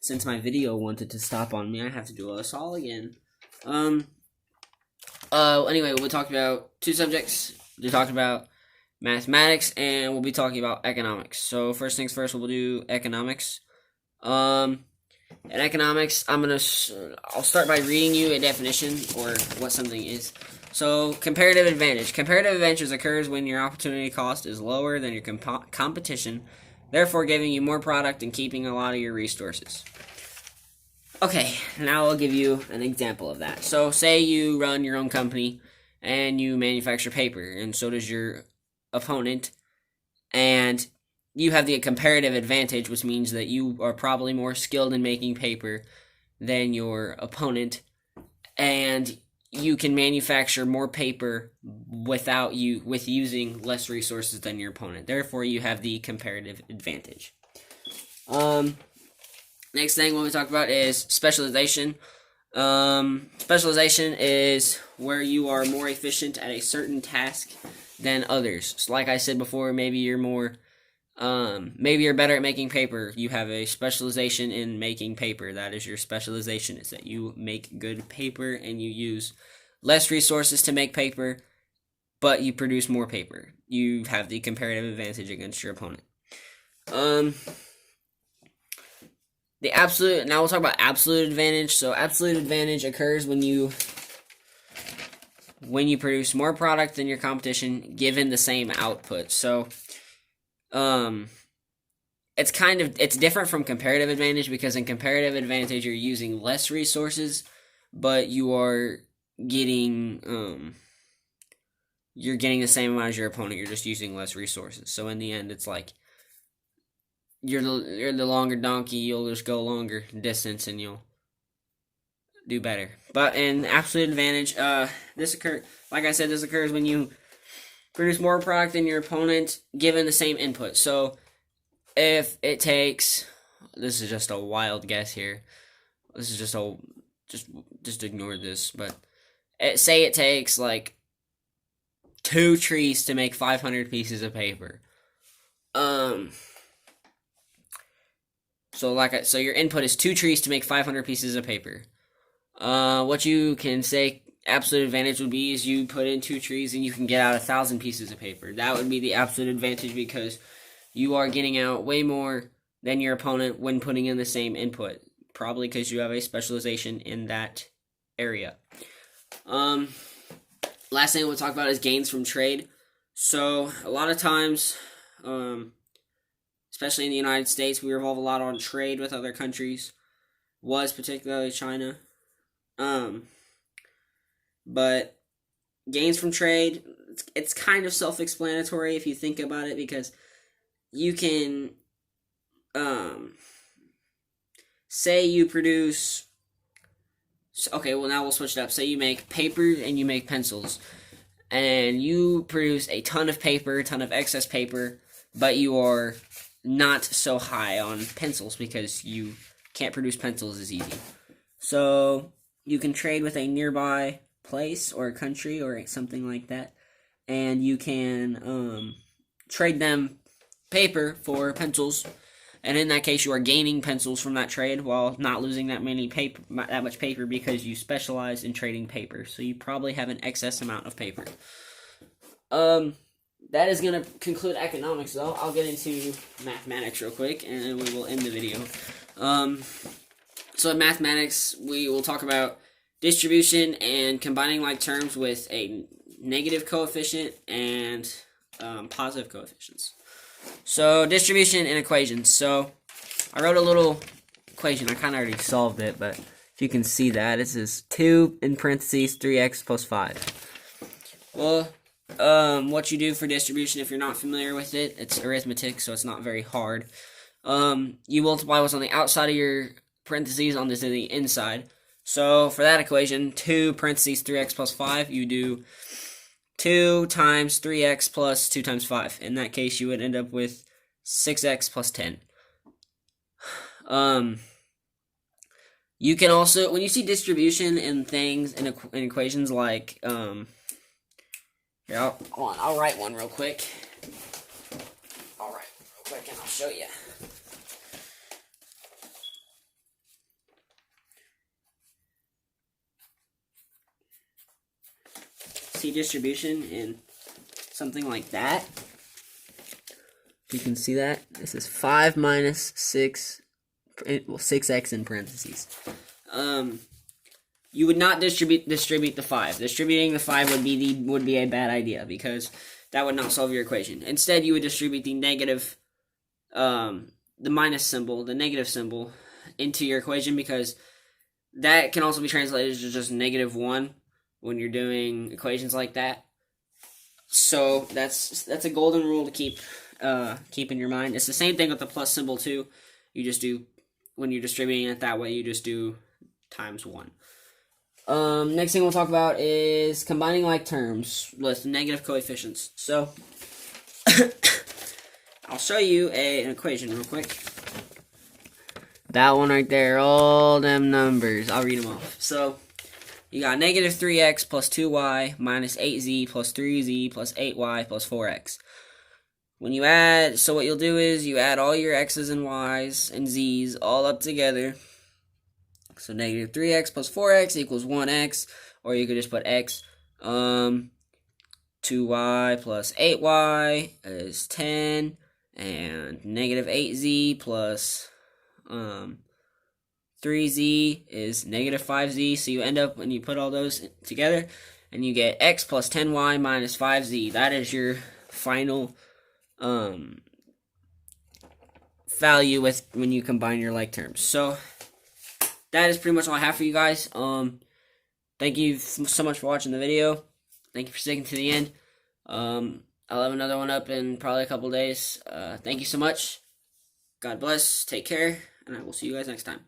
since my video wanted to stop on me, I have to do us all again. Anyway, we'll talk about two subjects. We'll talk about mathematics, and we'll be talking about economics. So first things first, we'll do economics. In economics, I'll start by reading you a definition or what something is. So, comparative advantage. Comparative advantage occurs when your opportunity cost is lower than your competition, therefore giving you more product and keeping a lot of your resources. Okay, now I'll give you an example of that. So, say you run your own company and you manufacture paper, and so does your opponent, and you have the comparative advantage, which means that you are probably more skilled in making paper than your opponent, and you can manufacture more paper with using less resources than your opponent. Therefore, you have the comparative advantage. Next thing what we talk about is specialization. Specialization is where you are more efficient at a certain task than others. So like I said before, maybe you're better at making paper. You have a specialization in making paper. That is your specialization, is that you make good paper and you use less resources to make paper, but you produce more paper. You have the comparative advantage against your opponent. Now we'll talk about absolute advantage. So absolute advantage occurs when you produce more product than your competition given the same output. So it's different from comparative advantage, because in comparative advantage you're using less resources, but you are getting the same amount as your opponent. You're just using less resources. So in the end, it's like you're the longer donkey. You'll just go longer distance and you'll do better. But in absolute advantage, this occurs when you produce more product than your opponent given the same input. So if it takes, this is just a wild guess here. This is just ignore this. But say it takes like 2 trees to make 500 pieces of paper. So your input is 2 trees to make 500 pieces of paper. What you can say absolute advantage would be is you put in 2 trees and you can get out 1,000 pieces of paper. That would be the absolute advantage, because you are getting out way more than your opponent when putting in the same input, probably because you have a specialization in that area. Last thing we'll talk about is gains from trade. So a lot of times, especially in the United States, we revolve a lot on trade with other countries, particularly China. But gains from trade, it's kind of self-explanatory if you think about it, because you can, say you produce, okay, well now we'll switch it up. Say you make paper and you make pencils, and you produce a ton of paper, a ton of excess paper, but you are not so high on pencils because you can't produce pencils as easy. So you can trade with a nearby place or a country or something like that, and you can trade them paper for pencils, and in that case you are gaining pencils from that trade while not losing that much paper, because you specialize in trading paper. So you probably have an excess amount of paper. That is going to conclude economics, though. I'll get into mathematics real quick, and then we will end the video. So in mathematics, we will talk about distribution and combining like terms with a negative coefficient and positive coefficients. So distribution and equations. So I wrote a little equation. I kind of already solved it, but if you can see that, it says 2 in parentheses 3x plus 5. Well, what you do for distribution, if you're not familiar with it, it's arithmetic, so it's not very hard. You multiply what's on the outside of your parentheses onto the inside. So for that equation, 2 parentheses 3x plus 5, you do 2 times 3x plus 2 times 5. In that case, you would end up with 6x plus 10. You can also, when you see distribution in things, in equations like, here, I'll write one real quick. And I'll show you. distribution in something like that. You can see that. This is 5 minus 6, well, 6x in parentheses. You would not distribute the 5. Distributing the 5 would be a bad idea, because that would not solve your equation. Instead, you would distribute the negative, the minus symbol, the negative symbol, into your equation, because that can also be translated to just -1 when you're doing equations like that. So that's a golden rule to keep in your mind. It's the same thing with the plus symbol too. You just do, when you're distributing it that way, you just do ×1. Next thing we'll talk about is combining like terms with negative coefficients. So I'll show you an equation real quick. That one right there, all them numbers. I'll read them off. So you got -3x plus 2y minus 8z plus 3z plus 8y plus 4x. When you add, so what you'll do is you add all your x's and y's and z's all up together. So -3x plus 4x equals 1x, or you could just put x. 2y plus 8y is 10, and -8z plus 3z is -5z. So you end up, when you put all those together, and you get x plus 10y minus 5z. That is your final value when you combine your like terms. So that is pretty much all I have for you guys. Thank you so much for watching the video. Thank you for sticking to the end. I'll have another one up in probably a couple days. Thank you so much. God bless. Take care. And I will see you guys next time.